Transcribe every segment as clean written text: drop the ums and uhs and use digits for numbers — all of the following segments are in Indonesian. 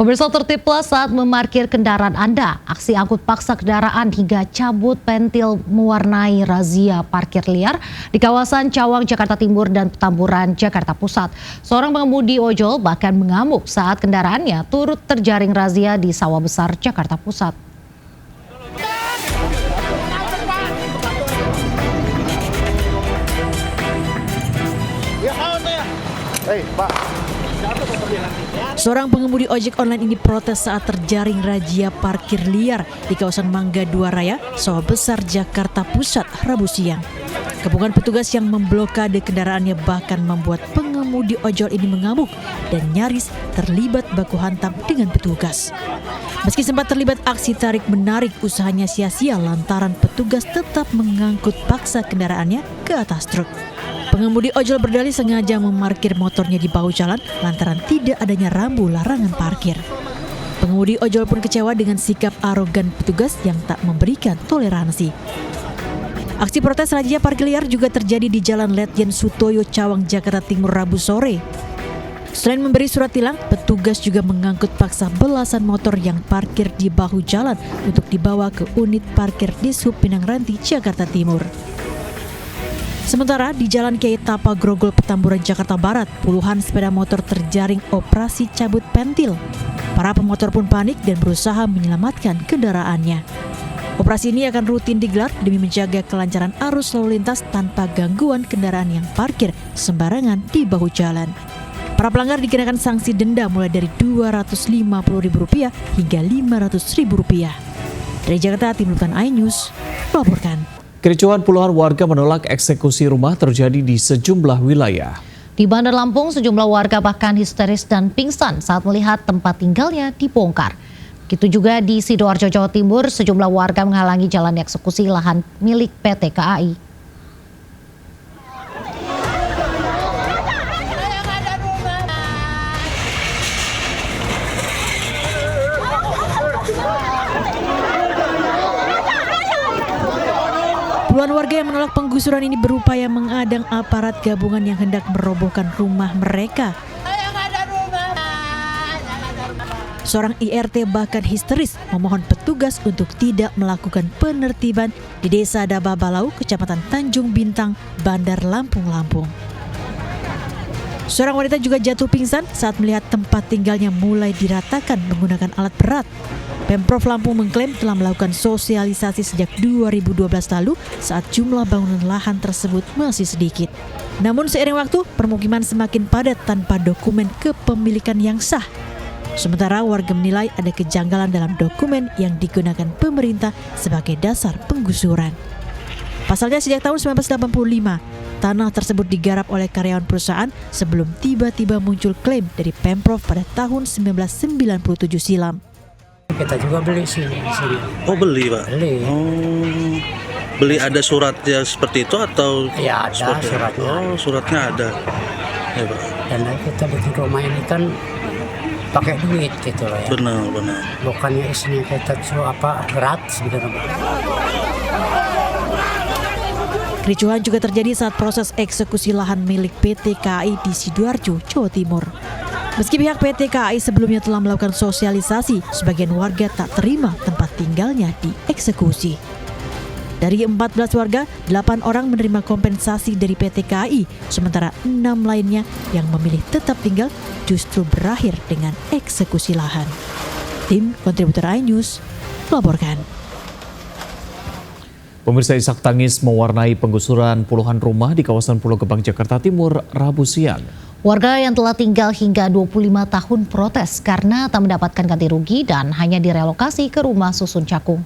Pemirsa, tertiblah saat memarkir kendaraan Anda. Aksi angkut paksa kendaraan hingga cabut pentil mewarnai razia parkir liar di kawasan Cawang, Jakarta Timur dan Petamburan, Jakarta Pusat. Seorang pengemudi ojol bahkan mengamuk saat kendaraannya turut terjaring razia di Sawah Besar, Jakarta Pusat. Seorang pengemudi ojek online ini protes saat terjaring razia parkir liar di kawasan Mangga 2 Raya, Sawah Besar, Jakarta Pusat, Rabu siang. Kepungan petugas yang memblokade kendaraannya bahkan membuat pengemudi ojol ini mengamuk dan nyaris terlibat baku hantam dengan petugas. Meski sempat terlibat aksi tarik-menarik, usahanya sia-sia lantaran petugas tetap mengangkut paksa kendaraannya ke atas truk. Pengemudi ojol berdalih sengaja memarkir motornya di bahu jalan lantaran tidak adanya rambu larangan parkir. Pengemudi ojol pun kecewa dengan sikap arogan petugas yang tak memberikan toleransi. Aksi protes razia parkir liar juga terjadi di Jalan Letjen Sutoyo, Cawang, Jakarta Timur, Rabu sore. Selain memberi surat tilang, petugas juga mengangkut paksa belasan motor yang parkir di bahu jalan untuk dibawa ke unit parkir Dishub Pinang Ranti, Jakarta Timur. Sementara di Jalan Kiai Tapa Grogol, Petamburan, Jakarta Barat, puluhan sepeda motor terjaring operasi cabut pentil. Para pemotor pun panik dan berusaha menyelamatkan kendaraannya. Operasi ini akan rutin digelar demi menjaga kelancaran arus lalu lintas tanpa gangguan kendaraan yang parkir sembarangan di bahu jalan. Para pelanggar dikenakan sanksi denda mulai dari Rp250.000 hingga Rp500.000. Dari Jakarta, Tim Liputan iNews melaporkan. Kericuhan puluhan warga menolak eksekusi rumah terjadi di sejumlah wilayah. Di Bandar Lampung, sejumlah warga bahkan histeris dan pingsan saat melihat tempat tinggalnya dibongkar. Begitu juga di Sidoarjo, Jawa Timur, sejumlah warga menghalangi jalan eksekusi lahan milik PT KAI. Puluhan warga yang menolak penggusuran ini berupaya mengadang aparat gabungan yang hendak merobohkan rumah mereka. Seorang IRT bahkan histeris memohon petugas untuk tidak melakukan penertiban di Desa Dababalau, Kecamatan Tanjung Bintang, Bandar Lampung, Lampung. Seorang wanita juga jatuh pingsan saat melihat tempat tinggalnya mulai diratakan menggunakan alat berat. Pemprov Lampung mengklaim telah melakukan sosialisasi sejak 2012 lalu saat jumlah bangunan lahan tersebut masih sedikit. Namun seiring waktu, permukiman semakin padat tanpa dokumen kepemilikan yang sah. Sementara warga menilai ada kejanggalan dalam dokumen yang digunakan pemerintah sebagai dasar penggusuran. Pasalnya sejak tahun 1985, tanah tersebut digarap oleh karyawan perusahaan sebelum tiba-tiba muncul klaim dari Pemprov pada tahun 1997 silam. Kita juga beli sini. Oh, beli, Pak? Beli. Oh, beli ada suratnya seperti itu atau? Ya ada suratnya. Oh, suratnya ada. Ya, Pak. Dan kita bikin rumah ini kan pakai duit gitu loh ya. Benar. Bukannya isinya kita gratis sebenarnya. Kericuhan juga terjadi saat proses eksekusi lahan milik PT KAI di Sidoarjo, Jawa Timur. Meski pihak PT KAI sebelumnya telah melakukan sosialisasi, sebagian warga tak terima tempat tinggalnya dieksekusi. Dari 14 warga, 8 orang menerima kompensasi dari PT KAI, sementara 6 lainnya yang memilih tetap tinggal justru berakhir dengan eksekusi lahan. Tim Kontributor iNews melaporkan. Pemirsa, isak tangis mewarnai penggusuran puluhan rumah di kawasan Pulau Gebang, Jakarta Timur, Rabu siang. Warga yang telah tinggal hingga 25 tahun protes karena tak mendapatkan ganti rugi dan hanya direlokasi ke rumah susun Cakung.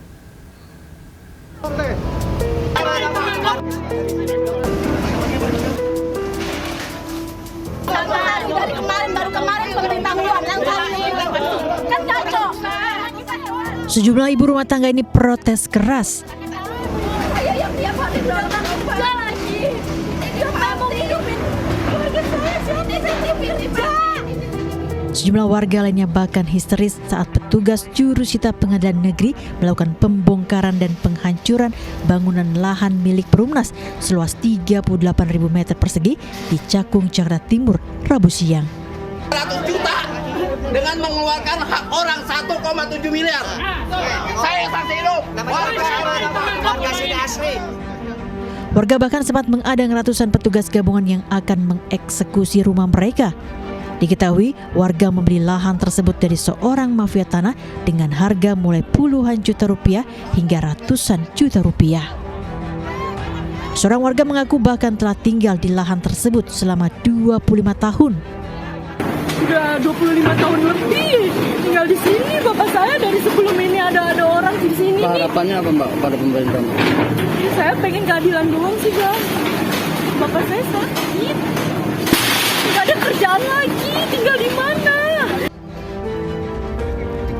Sejumlah ibu rumah tangga ini protes keras. Sejumlah warga lainnya bahkan histeris saat petugas jurusita Pengadilan Negeri melakukan pembongkaran dan penghancuran bangunan lahan milik Perumnas seluas 38.000 meter persegi di Cakung, Jakarta Timur, Rabu siang. 100 juta dengan mengeluarkan hak orang 1,7 miliar. Saya saksi hidup. Warga sini asli. Warga bahkan sempat mengadang ratusan petugas gabungan yang akan mengeksekusi rumah mereka. Diketahui warga membeli lahan tersebut dari seorang mafia tanah dengan harga mulai puluhan juta rupiah hingga ratusan juta rupiah. Seorang warga mengaku bahkan telah tinggal di lahan tersebut selama 25 tahun. Sudah 25 tahun lebih tinggal di sini. Bapak saya dari sebelum ini ada orang di sini. Harapannya apa Mbak pada pemerintah? Saya pengen keadilan doang sih, Bang. Bapak saya sakit. Nggak ada kerjaan lagi, tinggal di mana?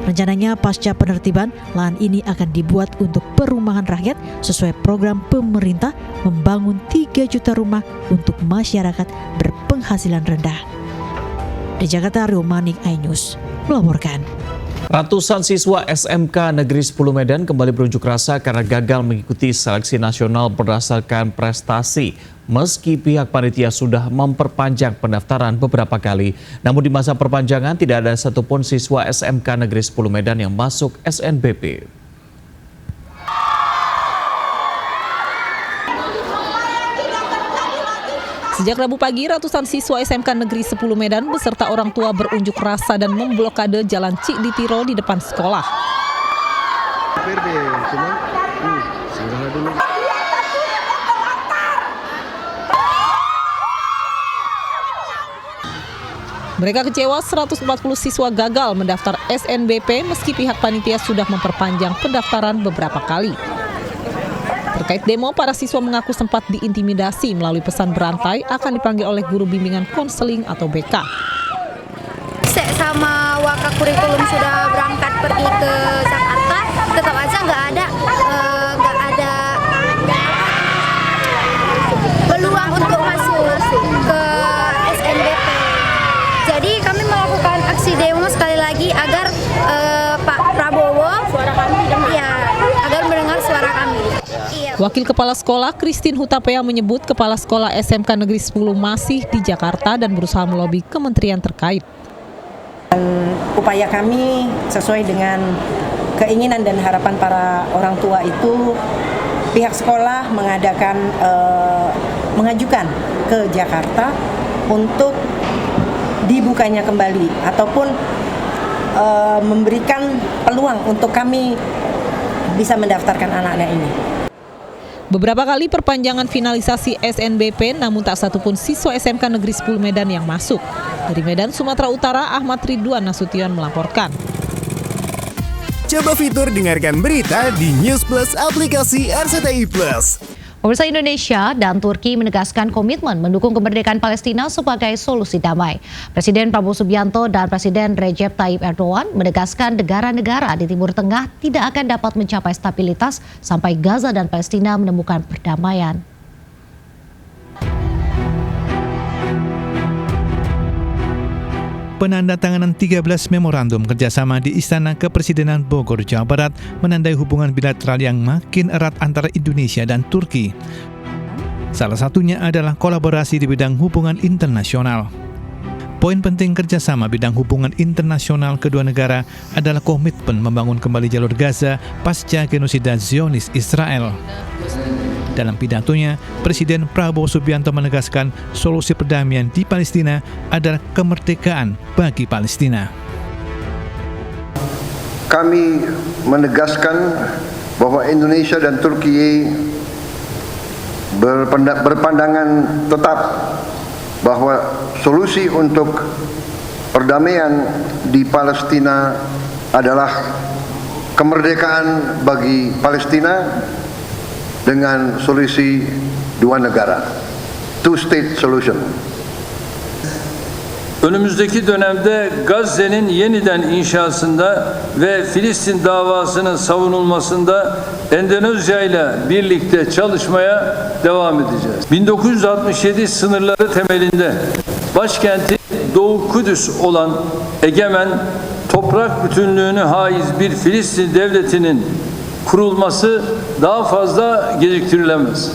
Rencananya pasca penertiban, lahan ini akan dibuat untuk perumahan rakyat sesuai program pemerintah membangun 3 juta rumah untuk masyarakat berpenghasilan rendah. Di Jakarta, Rio Manik, iNews melaporkan. Ratusan siswa SMK Negeri 10 Medan kembali berunjuk rasa karena gagal mengikuti seleksi nasional berdasarkan prestasi. Meski pihak panitia sudah memperpanjang pendaftaran beberapa kali, namun di masa perpanjangan tidak ada satupun siswa SMK Negeri 10 Medan yang masuk SNBP. Sejak Rabu pagi, ratusan siswa SMK Negeri 10 Medan beserta orang tua berunjuk rasa dan memblokade Jalan Cikditiro di depan sekolah. Mereka kecewa 140 siswa gagal mendaftar SNBP meski pihak panitia sudah memperpanjang pendaftaran beberapa kali. Terkait demo, para siswa mengaku sempat diintimidasi melalui pesan berantai akan dipanggil oleh guru bimbingan konseling atau BK. Sama Waka Kurikulum sudah berangkat pergi ke Jakarta, tetap aja nggak ada peluang untuk masuk ke SNBP. Jadi kami melakukan aksi demo sekali lagi agar Pak Prabowo agar mendengar suara kami. Wakil Kepala Sekolah Christine Hutapea menyebut Kepala Sekolah SMK Negeri 10 masih di Jakarta dan berusaha melobi kementerian terkait. Upaya kami sesuai dengan keinginan dan harapan para orang tua itu, pihak sekolah mengajukan ke Jakarta untuk dibukanya kembali ataupun memberikan peluang untuk kami bisa mendaftarkan anak-anak ini. Beberapa kali perpanjangan finalisasi SNBP, namun tak satupun siswa SMK Negeri 10 Medan yang masuk. Dari Medan, Sumatera Utara, Ahmad Ridwan Nasution melaporkan. Coba fitur dengarkan berita di News Plus aplikasi RCTI Plus. Pemirsa, Indonesia dan Turki menegaskan komitmen mendukung kemerdekaan Palestina sebagai solusi damai. Presiden Prabowo Subianto dan Presiden Recep Tayyip Erdogan menegaskan negara-negara di Timur Tengah tidak akan dapat mencapai stabilitas sampai Gaza dan Palestina menemukan perdamaian. Penandatanganan 13 memorandum kerjasama di Istana Kepresidenan Bogor, Jawa Barat menandai hubungan bilateral yang makin erat antara Indonesia dan Turki. Salah satunya adalah kolaborasi di bidang hubungan internasional. Poin penting kerjasama bidang hubungan internasional kedua negara adalah komitmen membangun kembali jalur Gaza pasca genosida Zionis Israel. Dalam pidatonya, Presiden Prabowo Subianto menegaskan solusi perdamaian di Palestina adalah kemerdekaan bagi Palestina. Kami menegaskan bahwa Indonesia dan Turki berpandangan tetap bahwa solusi untuk perdamaian di Palestina adalah kemerdekaan bagi Palestina dengan solusi dua negara, two-state solution. Önümüzdeki dönemde Gazze'nin yeniden inşasında ve Filistin davasının savunulmasında Endonezya ile birlikte çalışmaya devam edeceğiz. 1967 sınırları temelinde başkenti Doğu Kudüs olan egemen, toprak bütünlüğünü haiz bir Filistin devletinin kurulması daha fazla geciktirilemez.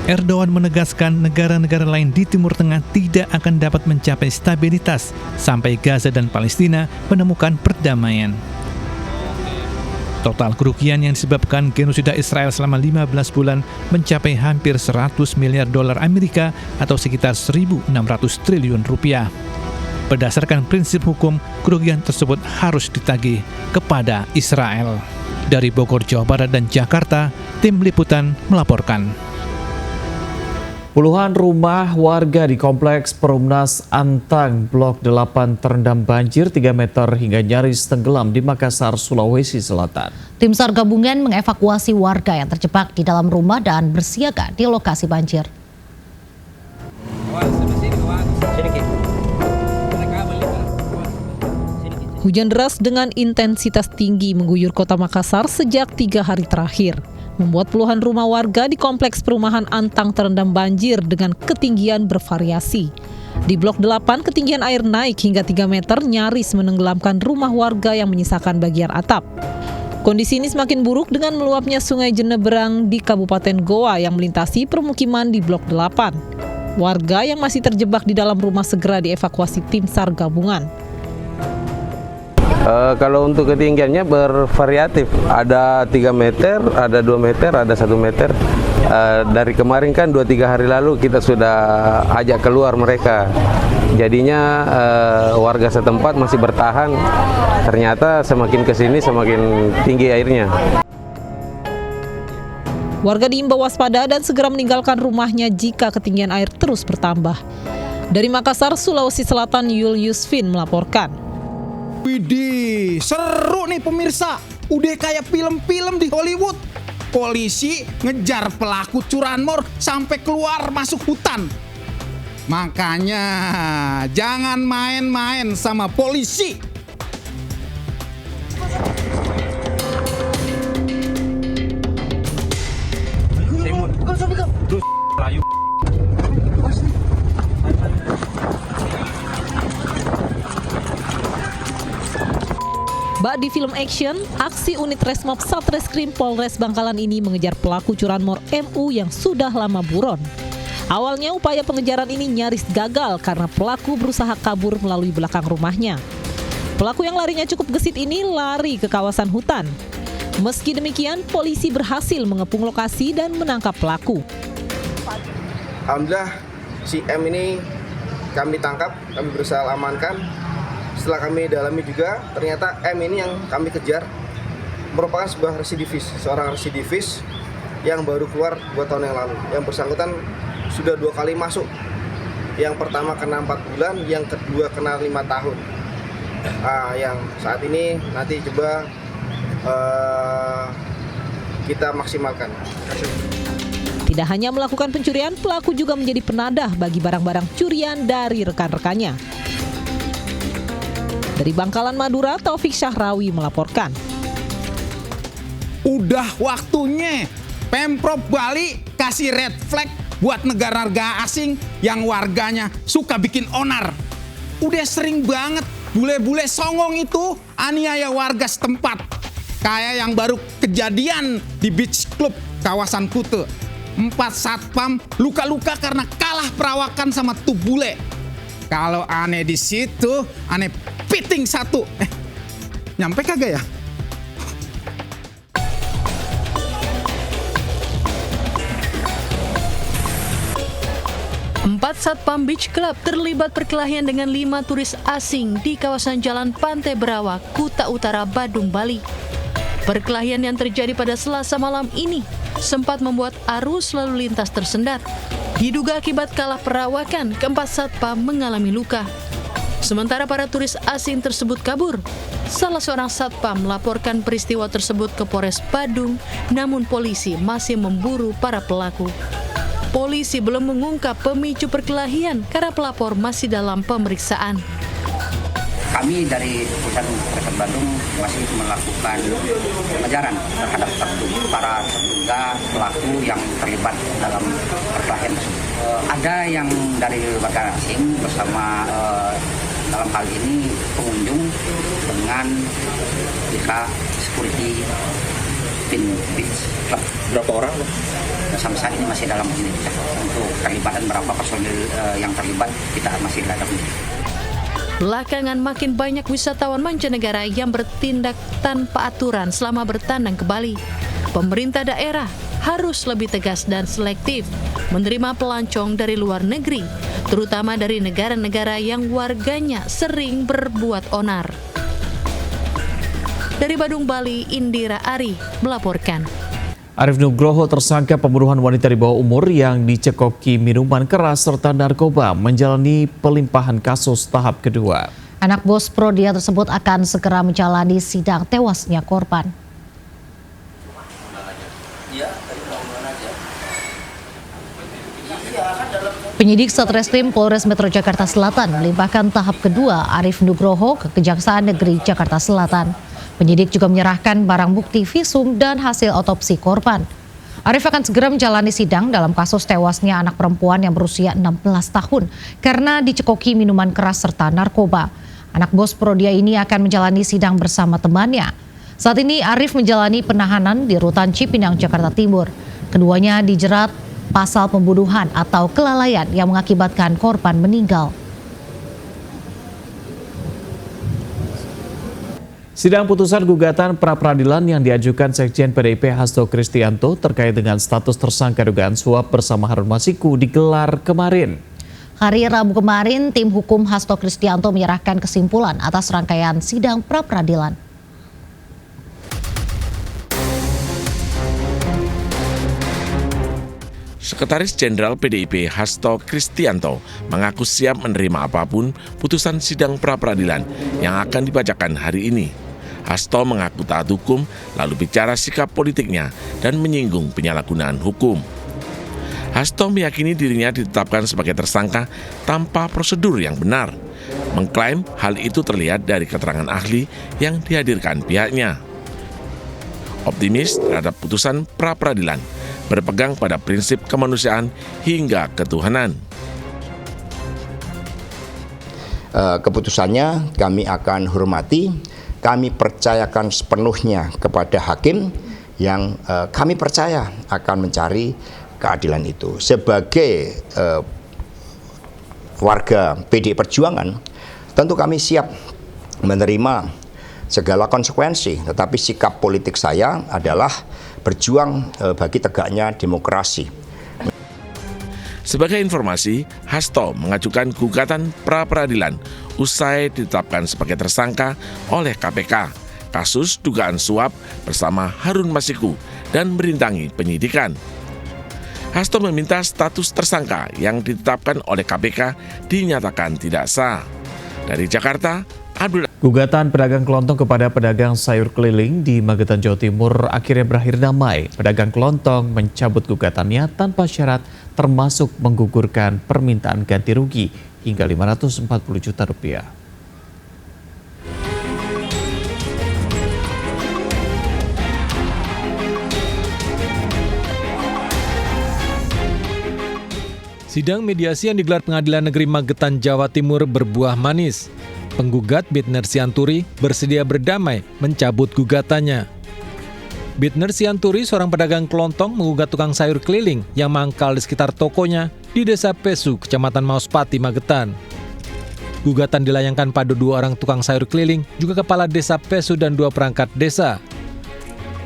Erdogan menegaskan negara-negara lain di Timur Tengah tidak akan dapat mencapai stabilitas sampai Gaza dan Palestina menemukan perdamaian. Total kerugian yang disebabkan genosida Israel selama 15 bulan mencapai hampir 100 miliar dolar Amerika atau sekitar 1.600 triliun rupiah. Berdasarkan prinsip hukum, kerugian tersebut harus ditagih kepada Israel. Dari Bogor, Jawa Barat dan Jakarta, tim liputan melaporkan. Puluhan rumah warga di Kompleks Perumnas Antang Blok 8 terendam banjir 3 meter hingga nyaris tenggelam di Makassar, Sulawesi Selatan. Tim SAR gabungan mengevakuasi warga yang terjebak di dalam rumah dan bersiaga di lokasi banjir. Hujan deras dengan intensitas tinggi mengguyur kota Makassar sejak 3 hari terakhir, membuat puluhan rumah warga di Kompleks Perumahan Antang terendam banjir dengan ketinggian bervariasi. Di Blok 8, ketinggian air naik hingga 3 meter nyaris menenggelamkan rumah warga yang menyisakan bagian atap. Kondisi ini semakin buruk dengan meluapnya Sungai Jenebrang di Kabupaten Goa yang melintasi permukiman di Blok 8. Warga yang masih terjebak di dalam rumah segera dievakuasi tim SAR gabungan. Kalau untuk ketinggiannya bervariatif, ada 3 meter, ada 2 meter, ada 1 meter. Dari kemarin kan 2-3 hari lalu kita sudah ajak keluar mereka. Jadinya warga setempat masih bertahan, ternyata semakin kesini semakin tinggi airnya. Warga diimbau waspada dan segera meninggalkan rumahnya jika ketinggian air terus bertambah. Dari Makassar, Sulawesi Selatan, Yul Yusfin melaporkan. Widih, seru nih pemirsa. Udah kayak film-film di Hollywood. Polisi ngejar pelaku curanmor sampai keluar masuk hutan. Makanya jangan main-main sama polisi. Bak di film action, aksi unit Resmob Satreskrim Polres Bangkalan ini mengejar pelaku curanmor MU yang sudah lama buron. Awalnya upaya pengejaran ini nyaris gagal karena pelaku berusaha kabur melalui belakang rumahnya. Pelaku yang larinya cukup gesit ini lari ke kawasan hutan. Meski demikian, polisi berhasil mengepung lokasi dan menangkap pelaku. Alhamdulillah si M ini kami tangkap, kami berusaha amankan. Setelah kami dalami juga, ternyata M ini yang kami kejar merupakan sebuah seorang residivis yang baru keluar 2 tahun yang lalu. Yang bersangkutan sudah 2 kali masuk. Yang pertama kena 4 bulan, yang kedua kena 5 tahun. Yang saat ini nanti coba kita maksimalkan. Tidak hanya melakukan pencurian, pelaku juga menjadi penadah bagi barang-barang curian dari rekan-rekannya. Dari Bangkalan, Madura, Taufik Syahrawi melaporkan. Udah waktunya Pemprov Bali kasih red flag buat negara-negara asing yang warganya suka bikin onar. Udah sering banget bule-bule songong itu aniaya warga setempat. Kayak yang baru kejadian di Beach Club kawasan Kute. 4 satpam luka-luka karena kalah perawakan sama tuh bule. Kalau aneh di situ, aneh piting 1. Nyampe kagak ya? Empat satpam Beach Club terlibat perkelahian dengan 5 turis asing di kawasan Jalan Pantai Berawak, Kuta Utara, Badung, Bali. Perkelahian yang terjadi pada Selasa malam ini sempat membuat arus lalu lintas tersendat. Diduga akibat kalah perawakan, keempat satpam mengalami luka. Sementara para turis asing tersebut kabur. Salah seorang satpam melaporkan peristiwa tersebut ke Polres Badung, namun polisi masih memburu para pelaku. Polisi belum mengungkap pemicu perkelahian karena pelapor masih dalam pemeriksaan. Kami dari Pusat Polres Badung masih melakukan pengejaran terhadap para terduga pelaku yang terlibat dalam perkelahian tersebut. Ada yang dari warga asing bersama dalam hal ini pengunjung dengan pihak security Beach Club. Berapa orang? sampai saat ini masih dalam penyelidikan. Untuk terlibatan berapa personil yang terlibat kita masih dalam penyelidikan. Belakangan makin banyak wisatawan mancanegara yang bertindak tanpa aturan selama bertandang ke Bali. Pemerintah daerah harus lebih tegas dan selektif menerima pelancong dari luar negeri, terutama dari negara-negara yang warganya sering berbuat onar. Dari Badung, Bali, Indira Ari melaporkan. Arif Nugroho, tersangka pembunuhan wanita di bawah umur yang dicekoki minuman keras serta narkoba, menjalani pelimpahan kasus tahap kedua. Anak bos Prodia tersebut akan segera menjalani sidang tewasnya korban. Penyidik Satreskrim Polres Metro Jakarta Selatan melimpahkan tahap kedua Arif Nugroho ke Kejaksaan Negeri Jakarta Selatan. Penyidik juga menyerahkan barang bukti visum dan hasil otopsi korban. Arif akan segera menjalani sidang dalam kasus tewasnya anak perempuan yang berusia 16 tahun karena dicekoki minuman keras serta narkoba. Anak bos Prodia ini akan menjalani sidang bersama temannya. Saat ini Arif menjalani penahanan di Rutan Cipinang, Jakarta Timur. Keduanya dijerat pasal pembunuhan atau kelalaian yang mengakibatkan korban meninggal. Sidang putusan gugatan pra-peradilan yang diajukan Sekjen PDIP Hasto Kristianto terkait dengan status tersangka dugaan suap bersama Harun Masiku digelar kemarin. Hari Rabu kemarin, tim hukum Hasto Kristianto menyerahkan kesimpulan atas rangkaian sidang pra-peradilan. Sekretaris Jenderal PDIP Hasto Kristianto mengaku siap menerima apapun putusan sidang pra-peradilan yang akan dibacakan hari ini. Hasto mengaku taat hukum, lalu bicara sikap politiknya dan menyinggung penyalahgunaan hukum. Hasto meyakini dirinya ditetapkan sebagai tersangka tanpa prosedur yang benar. Mengklaim hal itu terlihat dari keterangan ahli yang dihadirkan pihaknya. Optimis terhadap putusan pra-peradilan, berpegang pada prinsip kemanusiaan hingga ketuhanan. Keputusannya kami akan hormati, kami percayakan sepenuhnya kepada hakim yang kami percaya akan mencari keadilan itu. Sebagai warga PDI Perjuangan, tentu kami siap menerima segala konsekuensi, tetapi sikap politik saya adalah berjuang bagi tegaknya demokrasi. Sebagai informasi, Hasto mengajukan gugatan pra-peradilan usai ditetapkan sebagai tersangka oleh KPK kasus dugaan suap bersama Harun Masiku dan merintangi penyidikan. Hasto meminta status tersangka yang ditetapkan oleh KPK dinyatakan tidak sah. Dari Jakarta, Gugatan pedagang kelontong kepada pedagang sayur keliling di Magetan, Jawa Timur akhirnya berakhir damai. Pedagang kelontong mencabut gugatannya tanpa syarat, termasuk menggugurkan permintaan ganti rugi hingga 540 juta rupiah. Sidang mediasi yang digelar Pengadilan Negeri Magetan, Jawa Timur berbuah manis. Penggugat Bitner Sianturi bersedia berdamai mencabut gugatannya. Bitner Sianturi, seorang pedagang kelontong, menggugat tukang sayur keliling yang mangkal di sekitar tokonya di Desa Pesu, Kecamatan Mauspati, Magetan. Gugatan dilayangkan pada 2 orang tukang sayur keliling, juga kepala Desa Pesu dan 2 perangkat desa.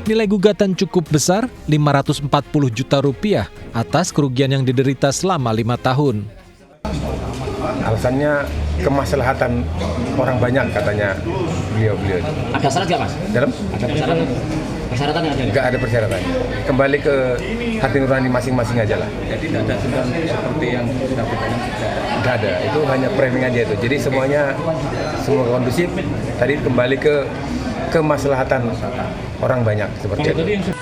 Nilai gugatan cukup besar, 540 juta rupiah atas kerugian yang diderita selama 5 tahun. Alasannya kemaslahatan orang banyak, katanya beliau-beliau. Ada syarat nggak, Mas? Dalam? Ada persyaratan? Persyaratannya ada? Nggak ada persyaratan. Kembali ke hati nurani masing-masing aja lah. Jadi tidak ada sidang seperti yang sudah berjalan? Nggak ada, itu hanya framing aja itu. Jadi semuanya semua kondusif. Tadi kembali ke kemaslahatan orang banyak seperti itu.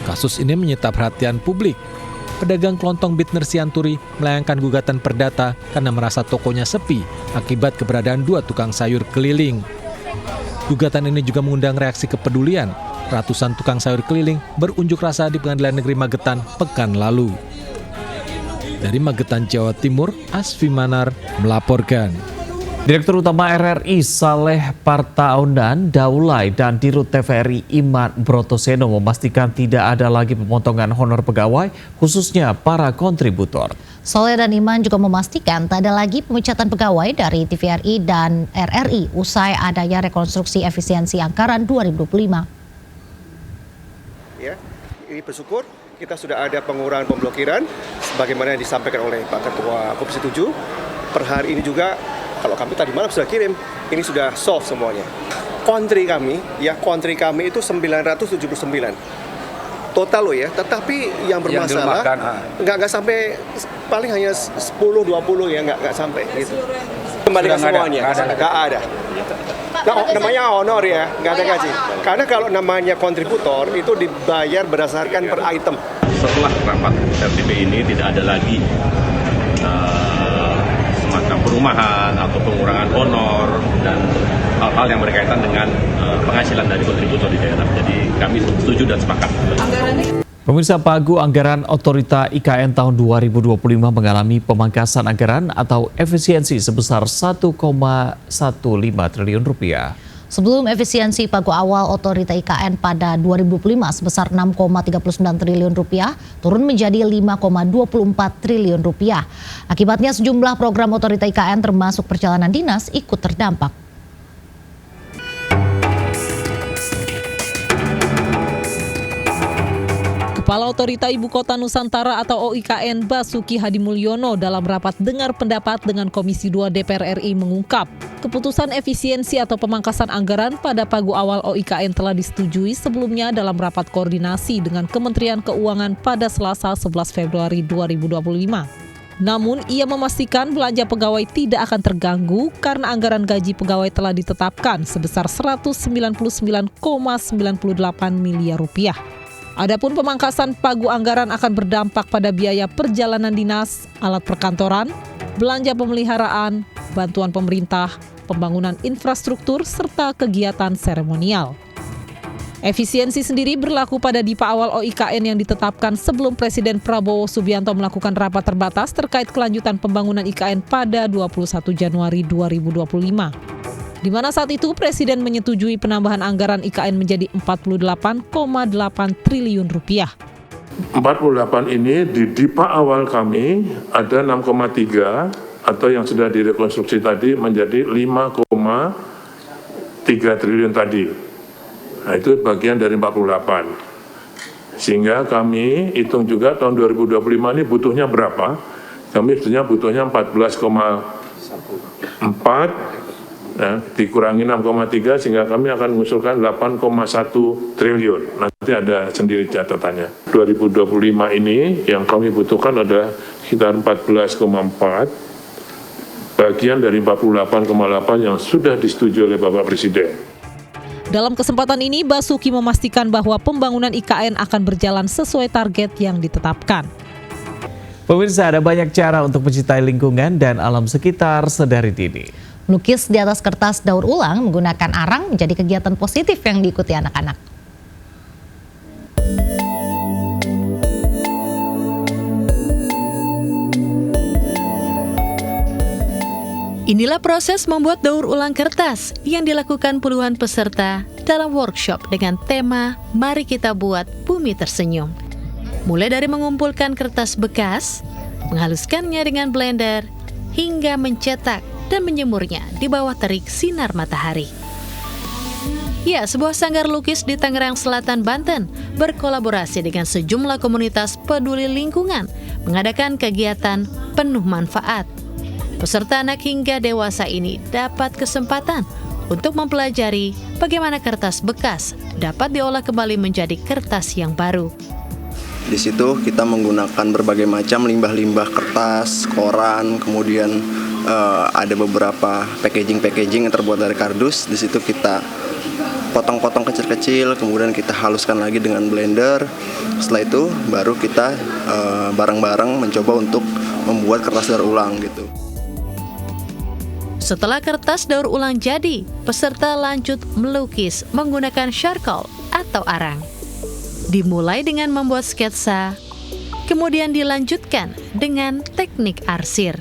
Kasus ini menyita perhatian publik. Pedagang kelontong Bitner Sianturi melayangkan gugatan perdata karena merasa tokonya sepi akibat keberadaan 2 tukang sayur keliling. Gugatan ini juga mengundang reaksi kepedulian. Ratusan tukang sayur keliling berunjuk rasa di Pengadilan Negeri Magetan pekan lalu. Dari Magetan, Jawa Timur, Asfi Manar melaporkan. Direktur Utama RRI Saleh Partaunan Daulay dan Dirut TVRI Iman Brotoseno memastikan tidak ada lagi pemotongan honor pegawai, khususnya para kontributor. Saleh dan Iman juga memastikan tak ada lagi pemecatan pegawai dari TVRI dan RRI usai adanya rekonstruksi efisiensi anggaran 2025. Ya, ini bersyukur kita sudah ada pengurangan pemblokiran sebagaimana yang disampaikan oleh Pak Ketua Komisi 7. Per hari ini juga kalau kami tadi malam sudah kirim, ini sudah solve semuanya. Kontri kami itu 979 total loh ya, tetapi yang bermasalah nggak sampai, paling hanya 10-20 ya, nggak sampai gitu. Kembalikan semuanya, nggak ada. Nah, namanya honor ya, nggak ada gaji. Karena kalau namanya kontributor itu dibayar berdasarkan per item. Setelah rapat RTP ini tidak ada lagi semacam perumahan atau pengurangan honor dan hal-hal yang berkaitan dengan penghasilan dari kontributor di daerah. Jadi kami setuju dan sepakat. Pemirsa, pagu anggaran Otorita IKN tahun 2025 mengalami pemangkasan anggaran atau efisiensi sebesar 1,15 triliun rupiah. Sebelum efisiensi pagu awal Otorita IKN pada 2025 sebesar 6,39 triliun rupiah turun menjadi 5,24 triliun rupiah. Akibatnya sejumlah program Otorita IKN termasuk perjalanan dinas ikut terdampak. Kepala Otorita Ibu Kota Nusantara atau OIKN Basuki Hadimulyono dalam rapat dengar pendapat dengan Komisi 2 DPR RI mengungkap, keputusan efisiensi atau pemangkasan anggaran pada pagu awal OIKN telah disetujui sebelumnya dalam rapat koordinasi dengan Kementerian Keuangan pada Selasa 11 Februari 2025. Namun, ia memastikan belanja pegawai tidak akan terganggu karena anggaran gaji pegawai telah ditetapkan sebesar 199,98 miliar rupiah. Adapun pemangkasan pagu anggaran akan berdampak pada biaya perjalanan dinas, alat perkantoran, belanja pemeliharaan, bantuan pemerintah, pembangunan infrastruktur, serta kegiatan seremonial. Efisiensi sendiri berlaku pada DIPA awal OIKN yang ditetapkan sebelum Presiden Prabowo Subianto melakukan rapat terbatas terkait kelanjutan pembangunan IKN pada 21 Januari 2025. Di mana saat itu Presiden menyetujui penambahan anggaran IKN menjadi 48,8 triliun rupiah. 48 ini di DIPA awal kami ada 6,3 atau yang sudah direkonstruksi tadi menjadi 5,3 triliun tadi. Nah, itu bagian dari 48. Sehingga kami hitung juga tahun 2025 ini butuhnya berapa? Kami sebenarnya butuhnya 14,4 Nah, dikurangi 6,3 sehingga kami akan mengusulkan 8,1 triliun. Nanti ada sendiri catatannya. 2025 ini yang kami butuhkan ada sekitar 14,4 bagian dari 48,8 yang sudah disetujui oleh Bapak Presiden. Dalam kesempatan ini, Basuki memastikan bahwa pembangunan IKN akan berjalan sesuai target yang ditetapkan. Pemirsa, ada banyak cara untuk mencintai lingkungan dan alam sekitar sedari dini. Melukis di atas kertas daur ulang menggunakan arang menjadi kegiatan positif yang diikuti anak-anak. Inilah proses membuat daur ulang kertas yang dilakukan puluhan peserta dalam workshop dengan tema Mari Kita Buat Bumi Tersenyum. Mulai dari mengumpulkan kertas bekas, menghaluskannya dengan blender, hingga mencetak dan menjemurnya di bawah terik sinar matahari. Ya, sebuah sanggar lukis di Tangerang Selatan, Banten berkolaborasi dengan sejumlah komunitas peduli lingkungan mengadakan kegiatan penuh manfaat. Peserta anak hingga dewasa ini dapat kesempatan untuk mempelajari bagaimana kertas bekas dapat diolah kembali menjadi kertas yang baru. Di situ kita menggunakan berbagai macam limbah-limbah kertas, koran, kemudian ada beberapa packaging yang terbuat dari kardus. Di situ kita potong-potong kecil-kecil, kemudian kita haluskan lagi dengan blender. Setelah itu baru kita bareng-bareng mencoba untuk membuat kertas daur ulang gitu. Setelah kertas daur ulang jadi, peserta lanjut melukis menggunakan charcoal atau arang. Dimulai dengan membuat sketsa, kemudian dilanjutkan dengan teknik arsir.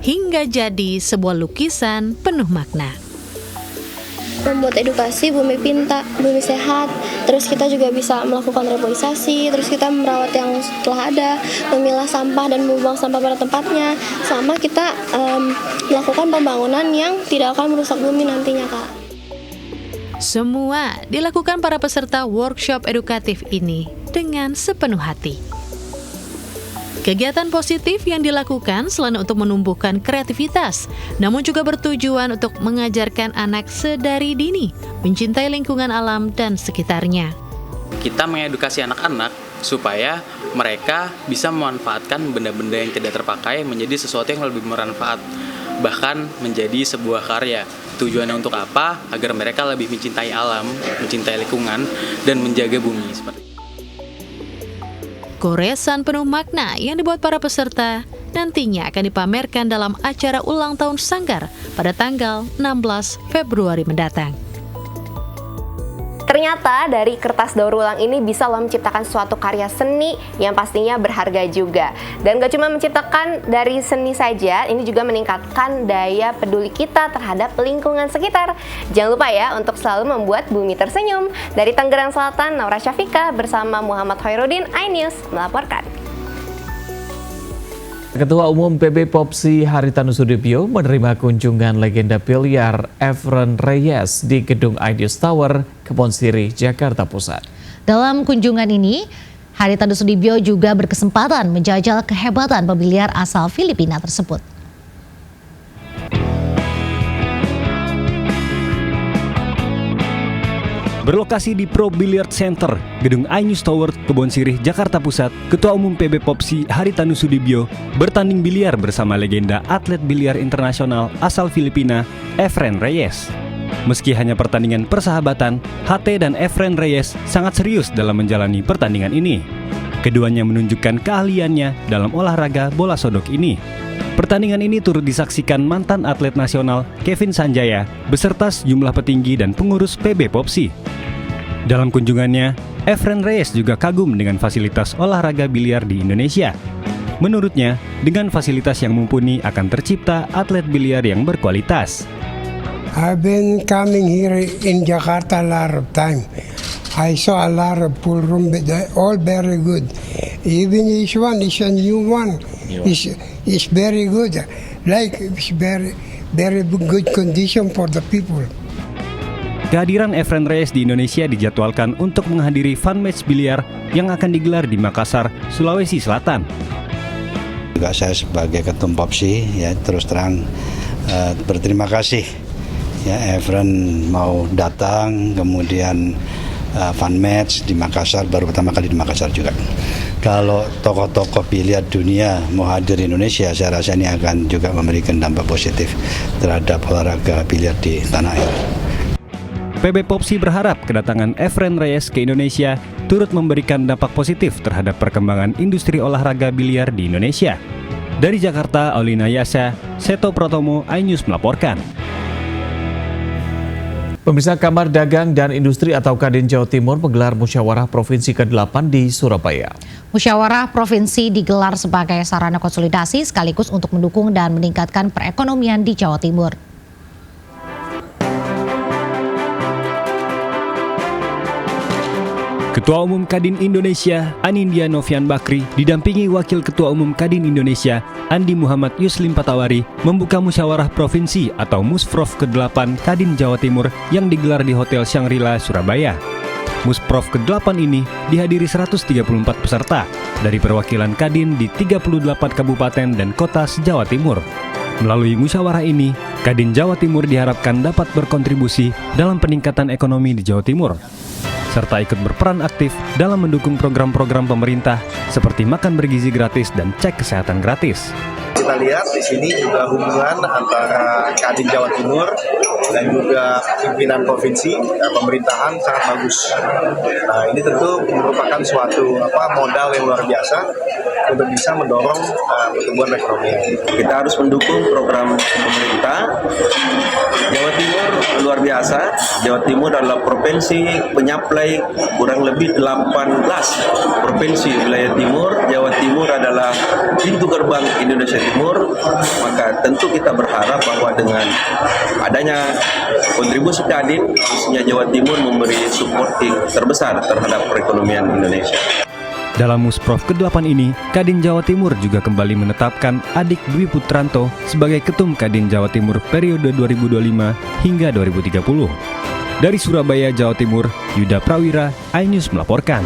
hingga jadi sebuah lukisan penuh makna. Membuat edukasi bumi pintar, bumi sehat, terus kita juga bisa melakukan reboisasi, terus kita merawat yang telah ada, memilah sampah dan membuang sampah pada tempatnya, sama kita melakukan pembangunan yang tidak akan merusak bumi nantinya, Kak. Semua dilakukan para peserta workshop edukatif ini dengan sepenuh hati. Kegiatan positif yang dilakukan selain untuk menumbuhkan kreativitas, namun juga bertujuan untuk mengajarkan anak sedari dini mencintai lingkungan alam dan sekitarnya. Kita mengedukasi anak-anak supaya mereka bisa memanfaatkan benda-benda yang tidak terpakai menjadi sesuatu yang lebih bermanfaat, bahkan menjadi sebuah karya. Tujuannya untuk apa? Agar mereka lebih mencintai alam, mencintai lingkungan, dan menjaga bumi. Goresan penuh makna yang dibuat para peserta nantinya akan dipamerkan dalam acara ulang tahun Sanggar pada tanggal 16 Februari mendatang. Ternyata dari kertas daur ulang ini bisa loh menciptakan suatu karya seni yang pastinya berharga juga. Dan gak cuma menciptakan dari seni saja, ini juga meningkatkan daya peduli kita terhadap lingkungan sekitar. Jangan lupa ya untuk selalu membuat bumi tersenyum. Dari Tangerang Selatan, Naura Syafika bersama Muhammad Hoirudin, iNews melaporkan. Ketua Umum PB Popsi Haritanu Sudibyo menerima kunjungan legenda biliar Efren Reyes di Gedung iNews Tower, Kebon Sirih, Jakarta Pusat. Dalam kunjungan ini, Haritanu Sudibyo juga berkesempatan menjajal kehebatan pembiliar asal Filipina tersebut. Berlokasi di Pro Billiard Center, Gedung iNews Tower, Kebon Sirih, Jakarta Pusat, Ketua Umum PB Popsi Haritanu Sudibyo bertanding biliar bersama legenda atlet biliar internasional asal Filipina, Efren Reyes. Meski hanya pertandingan persahabatan, HT dan Efren Reyes sangat serius dalam menjalani pertandingan ini. Keduanya menunjukkan keahliannya dalam olahraga bola sodok ini. Pertandingan ini turut disaksikan mantan atlet nasional Kevin Sanjaya beserta sejumlah petinggi dan pengurus PB Popsi. Dalam kunjungannya, Efren Reyes juga kagum dengan fasilitas olahraga biliar di Indonesia. Menurutnya, dengan fasilitas yang mumpuni akan tercipta atlet biliar yang berkualitas. I've been coming here in Jakarta a lot of time. I saw a lot of pool room, but they're all very good. Even this one is a new one. It's very good. Like it's very good condition for the people. Kehadiran Efren Reyes di Indonesia dijadwalkan untuk menghadiri fun match biliar yang akan digelar di Makassar, Sulawesi Selatan. Juga saya sebagai Ketum Popsi ya terus terang berterima kasih ya Efren mau datang, kemudian fun match di Makassar, baru pertama kali di Makassar juga. Kalau tokoh-tokoh biliar dunia mau hadir di Indonesia, saya rasa ini akan juga memberikan dampak positif terhadap olahraga biliar di tanah air. PB Popsi berharap kedatangan Efren Reyes ke Indonesia turut memberikan dampak positif terhadap perkembangan industri olahraga biliar di Indonesia. Dari Jakarta, Aulina Yasa, Seto Protomo, iNews melaporkan. Pemirsa, Kamar Dagang dan Industri atau Kadin Jawa Timur menggelar musyawarah provinsi ke-8 di Surabaya. Musyawarah provinsi digelar sebagai sarana konsolidasi sekaligus untuk mendukung dan meningkatkan perekonomian di Jawa Timur. Ketua Umum Kadin Indonesia, Anindya Novian Bakri, didampingi Wakil Ketua Umum Kadin Indonesia, Andi Muhammad Yuslim Patawari, membuka musyawarah provinsi atau Musprov ke-8 Kadin Jawa Timur yang digelar di Hotel Shangri-La, Surabaya. Musprov ke-8 ini dihadiri 134 peserta dari perwakilan Kadin di 38 kabupaten dan kota se-Jawa Timur. Melalui musyawarah ini, Kadin Jawa Timur diharapkan dapat berkontribusi dalam peningkatan ekonomi di Jawa Timur, serta ikut berperan aktif dalam mendukung program-program pemerintah seperti makan bergizi gratis dan cek kesehatan gratis. Kita lihat di sini juga hubungan antara Kadin Jawa Timur dan juga pimpinan provinsi dan pemerintahan sangat bagus. Nah, ini tentu merupakan suatu modal yang luar biasa untuk bisa mendorong pertumbuhan ekonomi. Kita harus mendukung program pemerintah. Jawa Timur luar luar biasa. Jawa Timur adalah provinsi penyuplai kurang lebih 18 provinsi wilayah timur. Jawa Timur adalah pintu gerbang Indonesia Timur. Maka tentu kita berharap bahwa dengan adanya kontribusi Kadin, khususnya Jawa Timur memberi supporting terbesar terhadap perekonomian Indonesia. Dalam Musprov ke-8 ini, Kadin Jawa Timur juga kembali menetapkan Adik Dwi Putranto sebagai Ketum Kadin Jawa Timur periode 2025 hingga 2030. Dari Surabaya, Jawa Timur, Yuda Prawira, iNews melaporkan.